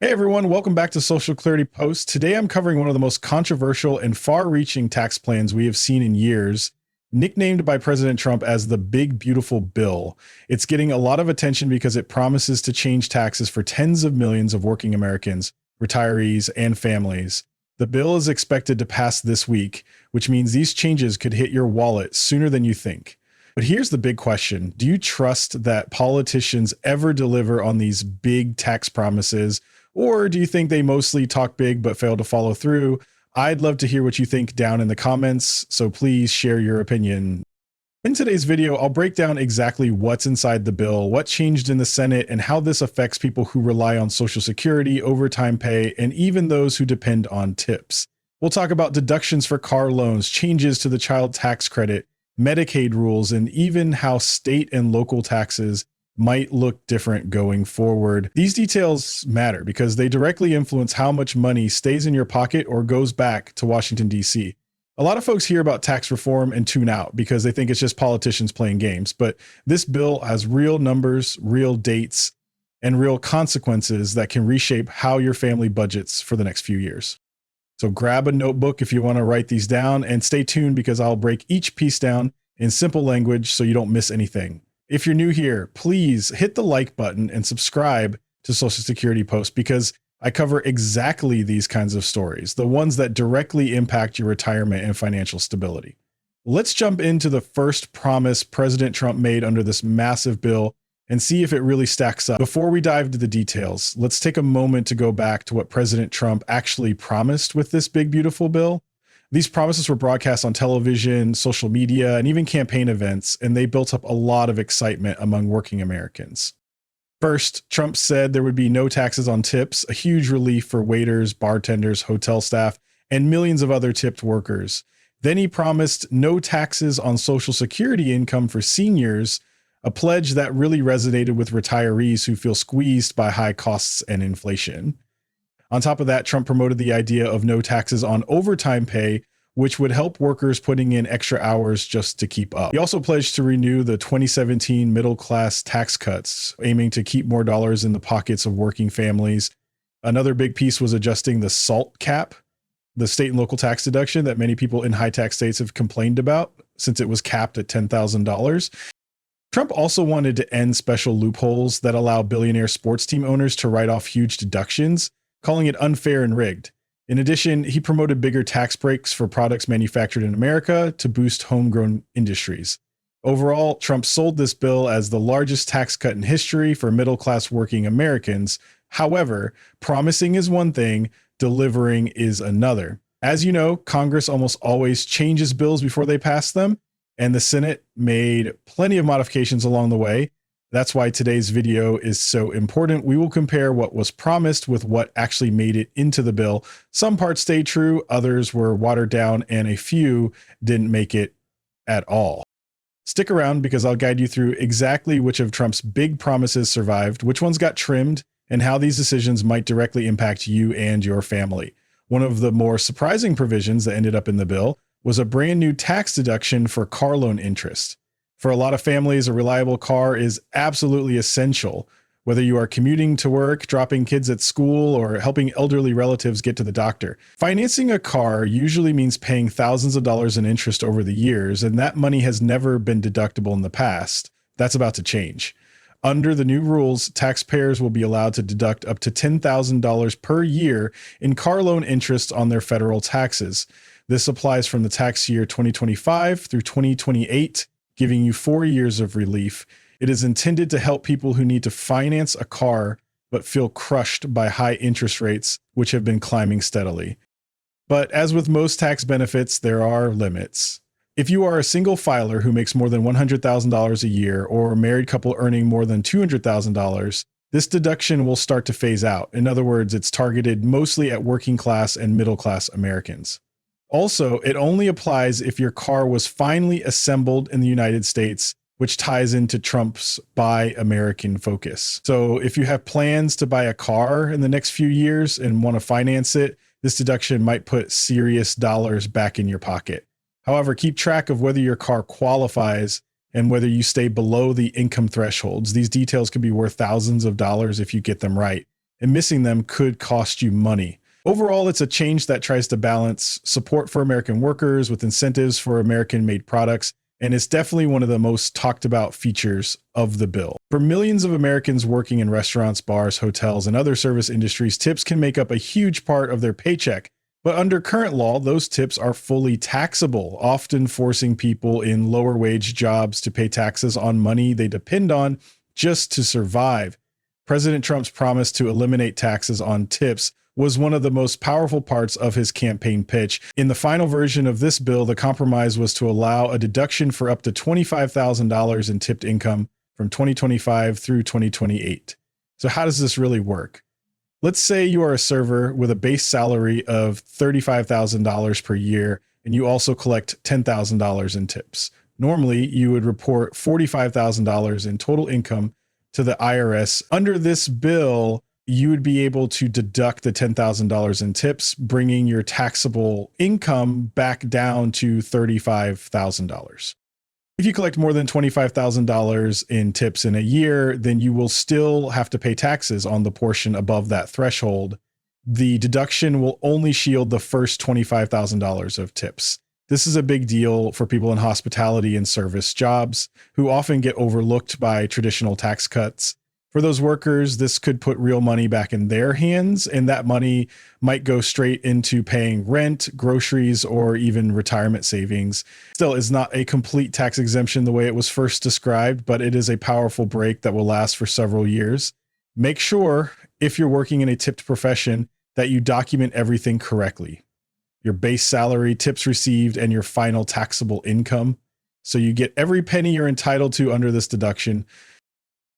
Hey everyone, welcome back to Social Clarity Post. Today I'm covering one of the most controversial and far-reaching tax plans we have seen in years, nicknamed by President Trump as the Big Beautiful Bill. It's getting a lot of attention because it promises to change taxes for tens of millions of working Americans, retirees, and families. The bill is expected to pass this week, which means these changes could hit your wallet sooner than you think. But here's the big question. Do you trust that politicians ever deliver on these big tax promises? Or do you think they mostly talk big but fail to follow through? I'd love to hear what you think down in the comments, so please share your opinion. In today's video, I'll break down exactly what's inside the bill, what changed in the Senate, and how this affects people who rely on Social Security, overtime pay, and even those who depend on tips. We'll talk about deductions for car loans, changes to the child tax credit, Medicaid rules, and even how state and local taxes might look different going forward. These details matter because they directly influence how much money stays in your pocket or goes back to Washington, D.C. A lot of folks hear about tax reform and tune out because they think it's just politicians playing games, but this bill has real numbers, real dates, and real consequences that can reshape how your family budgets for the next few years. So grab a notebook if you want to write these down, and stay tuned because I'll break each piece down in simple language so you don't miss anything. If you're new here, please hit the like button and subscribe to Social Security Post because I cover exactly these kinds of stories, the ones that directly impact your retirement and financial stability. Let's jump into the first promise President Trump made under this massive bill and see if it really stacks up. Before we dive into the details, let's take a moment to go back to what President Trump actually promised with this big, beautiful bill. These promises were broadcast on television, social media, and even campaign events, and they built up a lot of excitement among working Americans. First, Trump said there would be no taxes on tips, a huge relief for waiters, bartenders, hotel staff, and millions of other tipped workers. Then he promised no taxes on Social Security income for seniors, a pledge that really resonated with retirees who feel squeezed by high costs and inflation. On top of that, Trump promoted the idea of no taxes on overtime pay, which would help workers putting in extra hours just to keep up. He also pledged to renew the 2017 middle class tax cuts, aiming to keep more dollars in the pockets of working families. Another big piece was adjusting the SALT cap, the state and local tax deduction that many people in high tax states have complained about since it was capped at $10,000. Trump also wanted to end special loopholes that allow billionaire sports team owners to write off huge deductions, calling it unfair and rigged. In addition, he promoted bigger tax breaks for products manufactured in America to boost homegrown industries. Overall, Trump sold this bill as the largest tax cut in history for middle-class working Americans. However, promising is one thing, delivering is another. As you know, Congress almost always changes bills before they pass them, and the Senate made plenty of modifications along the way. That's why today's video is so important. We will compare what was promised with what actually made it into the bill. Some parts stayed true, others were watered down, and a few didn't make it at all. Stick around because I'll guide you through exactly which of Trump's big promises survived, which ones got trimmed, and how these decisions might directly impact you and your family. One of the more surprising provisions that ended up in the bill was a brand new tax deduction for car loan interest. For a lot of families, a reliable car is absolutely essential, whether you are commuting to work, dropping kids at school, or helping elderly relatives get to the doctor. Financing a car usually means paying thousands of dollars in interest over the years, and that money has never been deductible in the past. That's about to change. Under the new rules, taxpayers will be allowed to deduct up to $10,000 per year in car loan interest on their federal taxes. This applies from the tax year 2025 through 2028. Giving you 4 years of relief. It is intended to help people who need to finance a car but feel crushed by high interest rates, which have been climbing steadily. But as with most tax benefits, there are limits. If you are a single filer who makes more than $100,000 a year or a married couple earning more than $200,000, this deduction will start to phase out. In other words, it's targeted mostly at working class and middle class Americans. Also, it only applies if your car was finally assembled in the United States, which ties into Trump's Buy American focus. So if you have plans to buy a car in the next few years and want to finance it, this deduction might put serious dollars back in your pocket. However, keep track of whether your car qualifies and whether you stay below the income thresholds. These details could be worth thousands of dollars if you get them right. and missing them could cost you money. Overall, it's a change that tries to balance support for American workers with incentives for American-made products, and it's definitely one of the most talked about features of the bill. For millions of Americans working in restaurants, bars, hotels, and other service industries, tips can make up a huge part of their paycheck. But under current law, those tips are fully taxable, often forcing people in lower wage jobs to pay taxes on money they depend on just to survive. President Trump's promise to eliminate taxes on tips was one of the most powerful parts of his campaign pitch. In the final version of this bill, the compromise was to allow a deduction for up to $25,000 in tipped income from 2025 through 2028. So how does this really work? Let's say you are a server with a base salary of $35,000 per year, and you also collect $10,000 in tips. Normally, you would report $45,000 in total income to the IRS. Under this bill, you would be able to deduct the $10,000 in tips, bringing your taxable income back down to $35,000. If you collect more than $25,000 in tips in a year, then you will still have to pay taxes on the portion above that threshold. The deduction will only shield the first $25,000 of tips. This is a big deal for people in hospitality and service jobs who often get overlooked by traditional tax cuts. For those workers, this could put real money back in their hands, and that money might go straight into paying rent, groceries, or even retirement savings. Still, it's not a complete tax exemption the way it was first described, but it is a powerful break that will last for several years. Make sure, if you're working in a tipped profession, that you document everything correctly. Your base salary, tips received, and your final taxable income, so you get every penny you're entitled to under this deduction.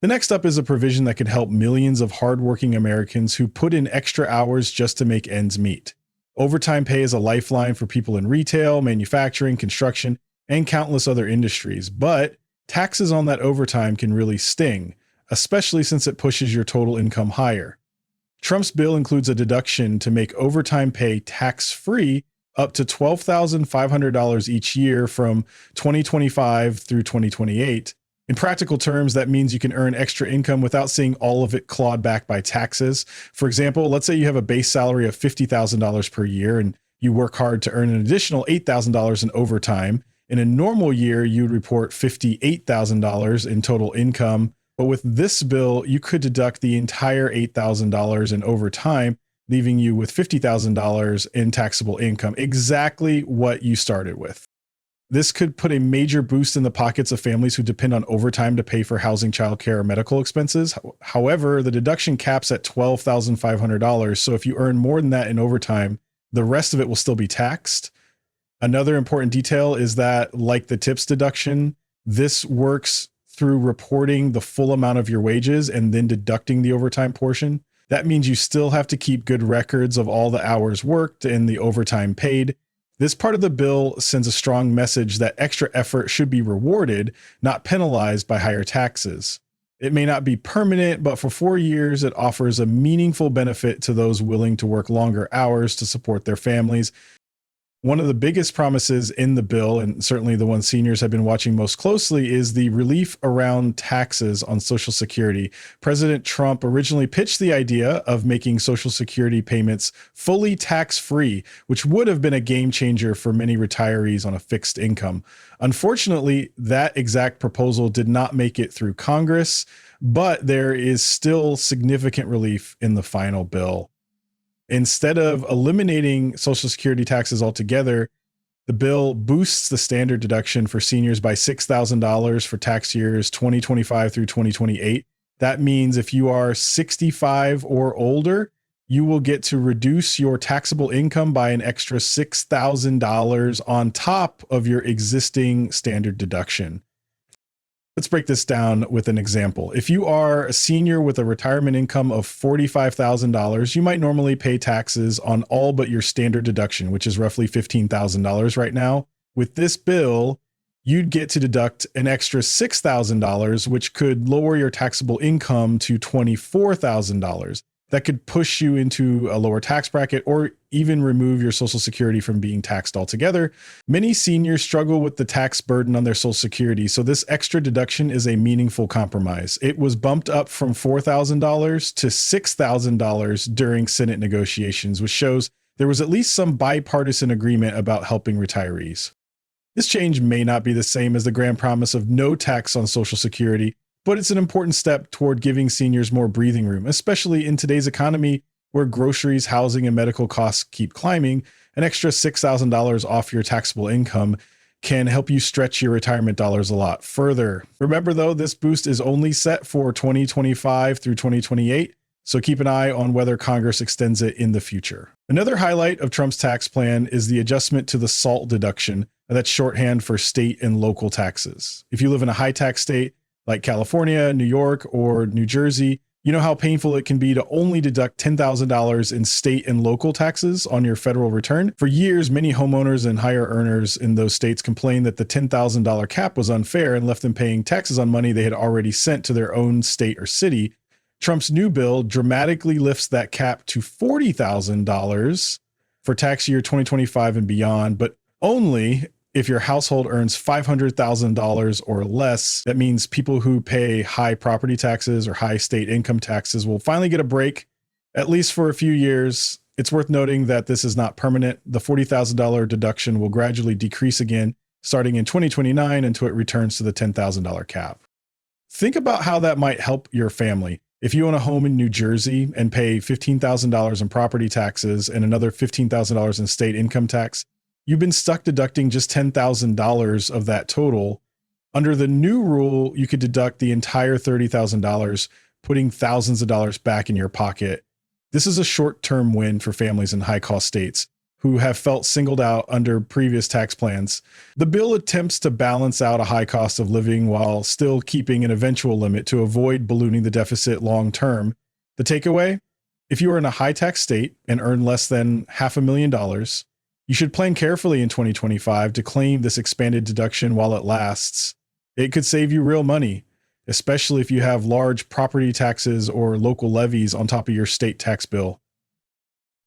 The next up is a provision that could help millions of hardworking Americans who put in extra hours just to make ends meet. Overtime pay is a lifeline for people in retail, manufacturing, construction, and countless other industries, but taxes on that overtime can really sting, especially since it pushes your total income higher. Trump's bill includes a deduction to make overtime pay tax-free up to $12,500 each year from 2025 through 2028. In practical terms, that means you can earn extra income without seeing all of it clawed back by taxes. For example, let's say you have a base salary of $50,000 per year and you work hard to earn an additional $8,000 in overtime. In a normal year, you'd report $58,000 in total income. But with this bill, you could deduct the entire $8,000 in overtime, leaving you with $50,000 in taxable income, exactly what you started with. This could put a major boost in the pockets of families who depend on overtime to pay for housing, childcare, or medical expenses. However, the deduction caps at $12,500. So if you earn more than that in overtime, the rest of it will still be taxed. Another important detail is that, like the tips deduction, this works through reporting the full amount of your wages and then deducting the overtime portion. That means you still have to keep good records of all the hours worked and the overtime paid. This part of the bill sends a strong message that extra effort should be rewarded, not penalized by higher taxes. It may not be permanent, but for 4 years, it offers a meaningful benefit to those willing to work longer hours to support their families. One of the biggest promises in the bill, and certainly the one seniors have been watching most closely, is the relief around taxes on Social Security. President Trump originally pitched the idea of making Social Security payments fully tax-free, which would have been a game changer for many retirees on a fixed income. Unfortunately, that exact proposal did not make it through Congress, but there is still significant relief in the final bill. Instead of eliminating Social Security taxes altogether, the bill boosts the standard deduction for seniors by $6,000 for tax years 2025 through 2028. That means if you are 65 or older, you will get to reduce your taxable income by an extra $6,000 on top of your existing standard deduction. Let's break this down with an example. If you are a senior with a retirement income of $45,000, you might normally pay taxes on all but your standard deduction, which is roughly $15,000 right now. With this bill, you'd get to deduct an extra $6,000, which could lower your taxable income to $24,000. that could push you into a lower tax bracket or even remove your Social Security from being taxed altogether. Many seniors struggle with the tax burden on their Social Security, so this extra deduction is a meaningful compromise. It was bumped up from $4,000 to $6,000 during Senate negotiations, which shows there was at least some bipartisan agreement about helping retirees. This change may not be the same as the grand promise of no tax on Social Security, but it's an important step toward giving seniors more breathing room, especially in today's economy where groceries, housing, and medical costs keep climbing. An extra $6,000 off your taxable income can help you stretch your retirement dollars a lot further. Remember, though, this boost is only set for 2025 through 2028. So keep an eye on whether Congress extends it in the future. Another highlight of Trump's tax plan is the adjustment to the SALT deduction. That's shorthand for state and local taxes. If you live in a high tax state like California, New York, or New Jersey, you know how painful it can be to only deduct $10,000 in state and local taxes on your federal return. For years, many homeowners and higher earners in those states complained that the $10,000 cap was unfair and left them paying taxes on money they had already sent to their own state or city. Trump's new bill dramatically lifts that cap to $40,000 for tax year 2025 and beyond, but only if your household earns $500,000 or less. That means people who pay high property taxes or high state income taxes will finally get a break, at least for a few years. It's worth noting that this is not permanent. The $40,000 deduction will gradually decrease again, starting in 2029 until it returns to the $10,000 cap. Think about how that might help your family. If you own a home in New Jersey and pay $15,000 in property taxes and another $15,000 in state income tax, you've been stuck deducting just $10,000 of that total. Under the new rule, you could deduct the entire $30,000, putting thousands of dollars back in your pocket. This is a short-term win for families in high-cost states who have felt singled out under previous tax plans. The bill attempts to balance out a high cost of living while still keeping an eventual limit to avoid ballooning the deficit long-term. The takeaway? If you are in a high-tax state and earn less than $500,000, you should plan carefully in 2025 to claim this expanded deduction while it lasts. It could save you real money, especially if you have large property taxes or local levies on top of your state tax bill.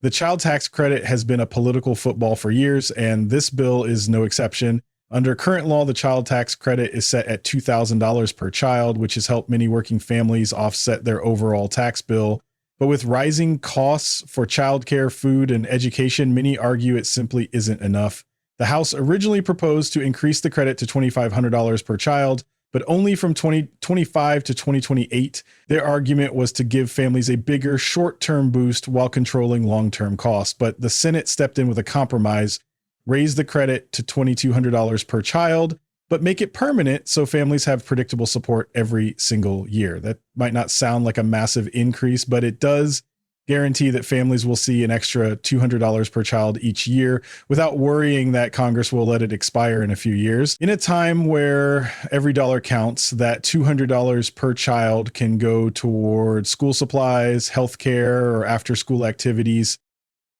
The child tax credit has been a political football for years, and this bill is no exception. Under current law, the child tax credit is set at $2,000 per child, which has helped many working families offset their overall tax bill. But with rising costs for childcare, food, and education, many argue it simply isn't enough. The House originally proposed to increase the credit to $2,500 per child, but only from 2025 to 2028. Their argument was to give families a bigger short-term boost while controlling long-term costs. But the Senate stepped in with a compromise, raised the credit to $2,200 per child, but make it permanent so families have predictable support every single year. That might not sound like a massive increase, but it does guarantee that families will see an extra $200 per child each year without worrying that Congress will let it expire in a few years. In a time where every dollar counts, that $200 per child can go toward school supplies, healthcare, or after-school activities.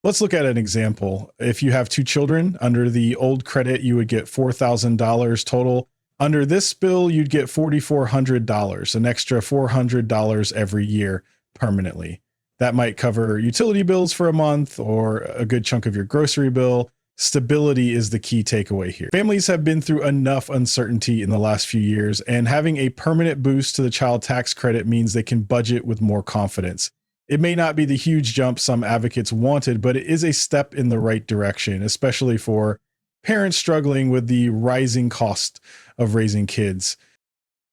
Let's look at an example. If you have two children, under the old credit, you would get $4,000 total. Under this bill, you'd get $4,400, an extra $400 every year permanently. That might cover utility bills for a month or a good chunk of your grocery bill. Stability is the key takeaway here. Families have been through enough uncertainty in the last few years, and having a permanent boost to the child tax credit means they can budget with more confidence. It may not be the huge jump some advocates wanted, but it is a step in the right direction, especially for parents struggling with the rising cost of raising kids.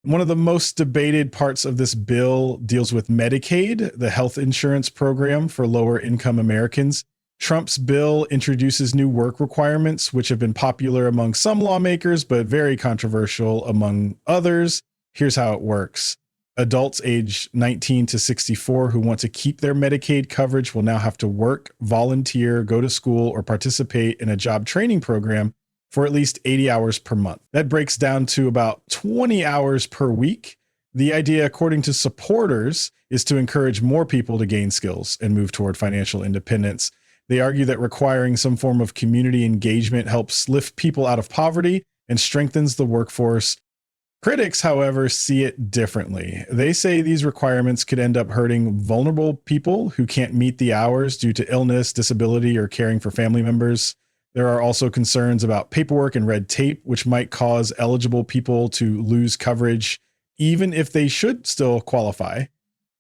One of the most debated parts of this bill deals with Medicaid, the health insurance program for lower income Americans. Trump's bill introduces new work requirements, which have been popular among some lawmakers, but very controversial among others. Here's how it works. Adults age 19 to 64 who want to keep their Medicaid coverage will now have to work, volunteer, go to school, or participate in a job training program for at least 80 hours per month. That breaks down to about 20 hours per week. The idea, according to supporters, is to encourage more people to gain skills and move toward financial independence. They argue that requiring some form of community engagement helps lift people out of poverty and strengthens the workforce. Critics, however, see it differently. They say these requirements could end up hurting vulnerable people who can't meet the hours due to illness, disability, or caring for family members. There are also concerns about paperwork and red tape, which might cause eligible people to lose coverage, even if they should still qualify.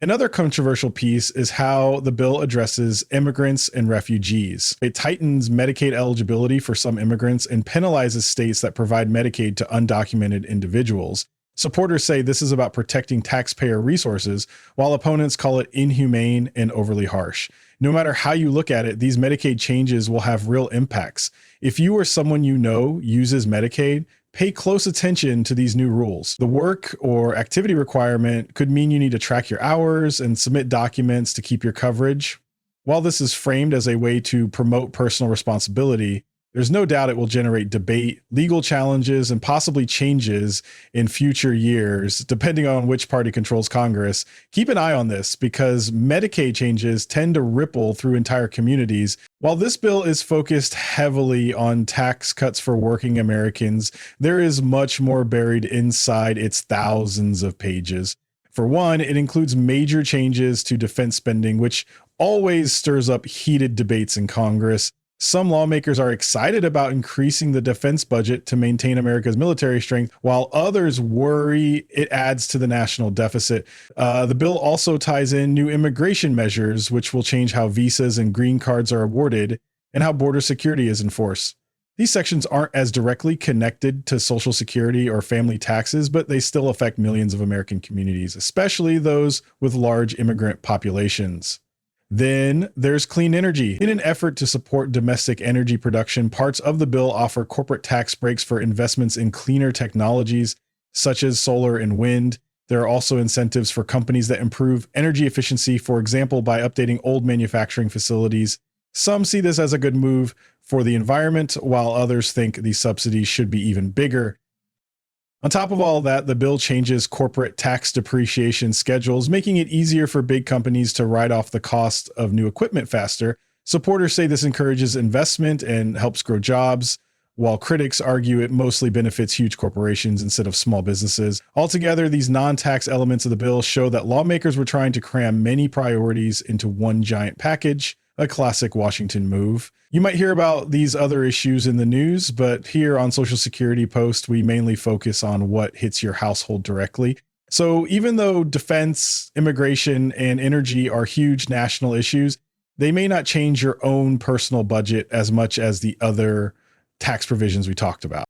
Another controversial piece is how the bill addresses immigrants and refugees. It tightens Medicaid eligibility for some immigrants and penalizes states that provide Medicaid to undocumented individuals. Supporters say this is about protecting taxpayer resources, while opponents call it inhumane and overly harsh. No matter how you look at it, these Medicaid changes will have real impacts. If you or someone you know uses Medicaid, pay close attention to these new rules. The work or activity requirement could mean you need to track your hours and submit documents to keep your coverage. While this is framed as a way to promote personal responsibility, there's no doubt it will generate debate, legal challenges, and possibly changes in future years, depending on which party controls Congress. Keep an eye on this because Medicaid changes tend to ripple through entire communities. While this bill is focused heavily on tax cuts for working Americans, there is much more buried inside its thousands of pages. For one, it includes major changes to defense spending, which always stirs up heated debates in Congress. Some lawmakers are excited about increasing the defense budget to maintain America's military strength, while others worry it adds to the national deficit. The bill also ties in new immigration measures, which will change how visas and green cards are awarded and how border security is enforced. These sections aren't as directly connected to Social Security or family taxes, but they still affect millions of American communities, especially those with large immigrant populations. Then there's clean energy. In an effort to support domestic energy production, parts of the bill offer corporate tax breaks for investments in cleaner technologies, such as solar and wind. There are also incentives for companies that improve energy efficiency, for example, by updating old manufacturing facilities. Some see this as a good move for the environment, while others think these subsidies should be even bigger. On top of all that, the bill changes corporate tax depreciation schedules, making it easier for big companies to write off the cost of new equipment faster. Supporters say this encourages investment and helps grow jobs, while critics argue it mostly benefits huge corporations instead of small businesses. Altogether, these non-tax elements of the bill show that lawmakers were trying to cram many priorities into one giant package, a classic Washington move. You might hear about these other issues in the news, but here on Social Security Post, we mainly focus on what hits your household directly. So even though defense, immigration, and energy are huge national issues, they may not change your own personal budget as much as the other tax provisions we talked about.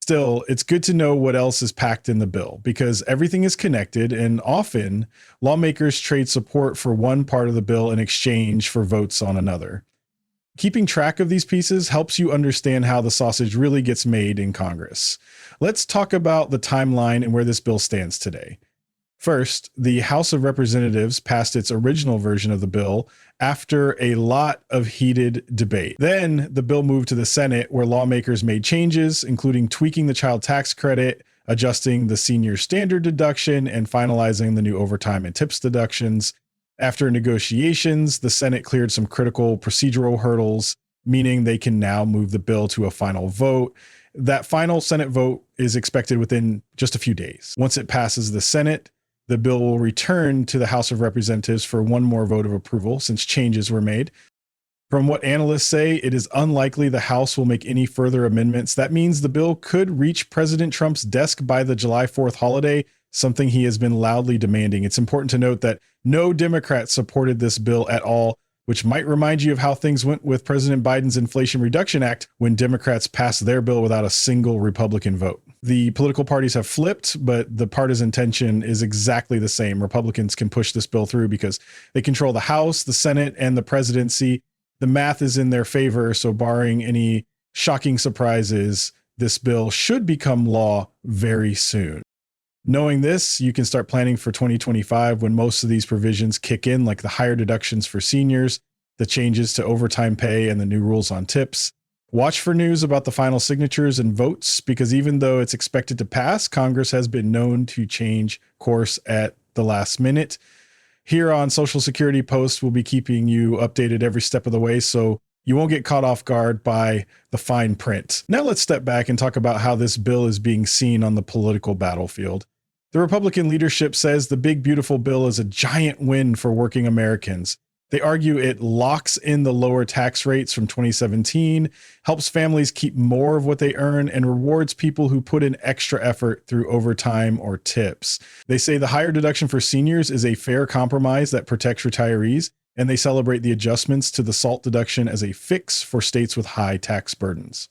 Still, it's good to know what else is packed in the bill because everything is connected, and often lawmakers trade support for one part of the bill in exchange for votes on another. Keeping track of these pieces helps you understand how the sausage really gets made in Congress. Let's talk about the timeline and where this bill stands today. First, the House of Representatives passed its original version of the bill after a lot of heated debate. Then the bill moved to the Senate, where lawmakers made changes, including tweaking the child tax credit, adjusting the senior standard deduction, and finalizing the new overtime and tips deductions. After negotiations, the Senate cleared some critical procedural hurdles, meaning they can now move the bill to a final vote. That final Senate vote is expected within just a few days. Once it passes the Senate, the bill will return to the House of Representatives for one more vote of approval since changes were made. From what analysts say, it is unlikely the House will make any further amendments. That means the bill could reach President Trump's desk by the July 4th holiday, something he has been loudly demanding. It's important to note that no Democrats supported this bill at all, which might remind you of how things went with President Biden's Inflation Reduction Act when Democrats passed their bill without a single Republican vote. The political parties have flipped, but the partisan tension is exactly the same. Republicans can push this bill through because they control the House, the Senate, and the presidency. The math is in their favor, so barring any shocking surprises, this bill should become law very soon. Knowing this, you can start planning for 2025 when most of these provisions kick in, like the higher deductions for seniors, the changes to overtime pay, and the new rules on tips. Watch for news about the final signatures and votes, because even though it's expected to pass, Congress has been known to change course at the last minute. Here on Social Security Post, we'll be keeping you updated every step of the way, so You won't get caught off guard by the fine print. Now let's step back and talk about how this bill is being seen on the political battlefield. The Republican leadership says the big beautiful bill is a giant win for working Americans. They argue it locks in the lower tax rates from 2017, helps families keep more of what they earn, and rewards people who put in extra effort through overtime or tips. They say the higher deduction for seniors is a fair compromise that protects retirees, and they celebrate the adjustments to the SALT deduction as a fix for states with high tax burdens.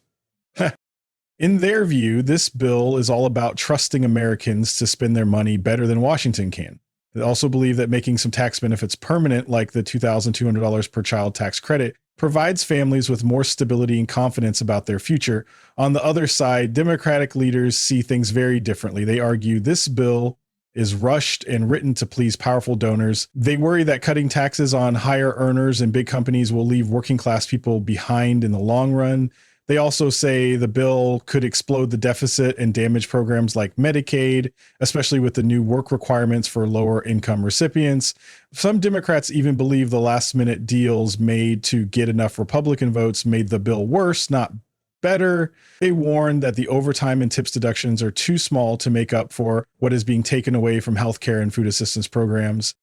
In their view, this bill is all about trusting Americans to spend their money better than Washington can. They also believe that making some tax benefits permanent, like the $2,200 per child tax credit, provides families with more stability and confidence about their future. On the other side, Democratic leaders see things very differently. They argue this bill is rushed and written to please powerful donors. They worry that cutting taxes on higher earners and big companies will leave working class people behind in the long run. They also say the bill could explode the deficit and damage programs like Medicaid, especially with the new work requirements for lower income recipients. Some Democrats even believe the last minute deals made to get enough Republican votes made the bill worse, not better. They warn that the overtime and tips deductions are too small to make up for what is being taken away from healthcare and food assistance programs.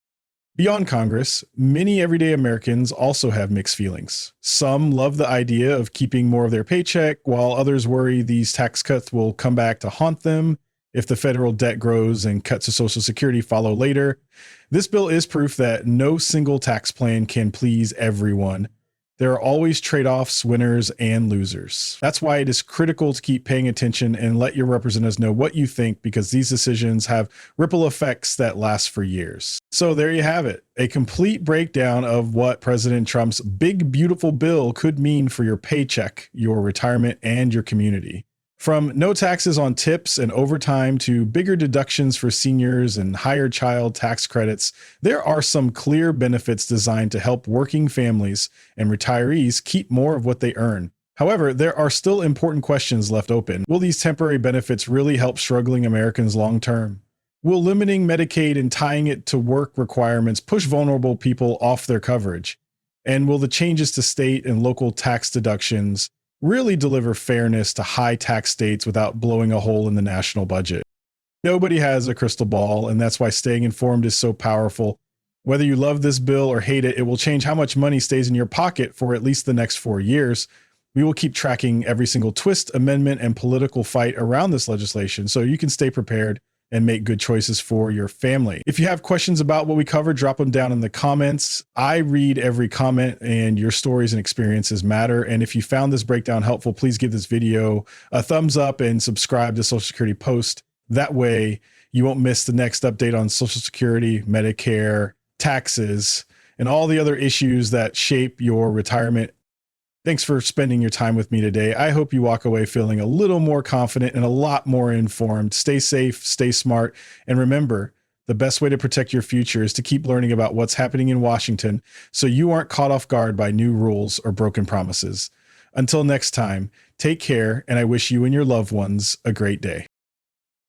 Beyond Congress, many everyday Americans also have mixed feelings. Some love the idea of keeping more of their paycheck, while others worry these tax cuts will come back to haunt them if the federal debt grows and cuts to Social Security follow later. This bill is proof that no single tax plan can please everyone. There are always trade-offs, winners, and losers. That's why it is critical to keep paying attention and let your representatives know what you think, because these decisions have ripple effects that last for years. So there you have it, a complete breakdown of what President Trump's big, beautiful bill could mean for your paycheck, your retirement, and your community. From no taxes on tips and overtime to bigger deductions for seniors and higher child tax credits, there are some clear benefits designed to help working families and retirees keep more of what they earn. However, there are still important questions left open. Will these temporary benefits really help struggling Americans long term? Will limiting Medicaid and tying it to work requirements push vulnerable people off their coverage? And will the changes to state and local tax deductions really deliver fairness to high tax states without blowing a hole in the national budget? Nobody has a crystal ball, and that's why staying informed is so powerful. Whether you love this bill or hate it, it will change how much money stays in your pocket for at least the next 4 years. We will keep tracking every single twist, amendment, and political fight around this legislation so you can stay prepared and make good choices for your family. If you have questions about what we covered, drop them down in the comments. I read every comment, and your stories and experiences matter. And if you found this breakdown helpful, please give this video a thumbs up and subscribe to Social Security Post. That way you won't miss the next update on Social Security, Medicare, taxes, and all the other issues that shape your retirement. Thanks for spending your time with me today. I hope you walk away feeling a little more confident and a lot more informed. Stay safe, stay smart, and remember, the best way to protect your future is to keep learning about what's happening in Washington so you aren't caught off guard by new rules or broken promises. Until next time, take care, and I wish you and your loved ones a great day.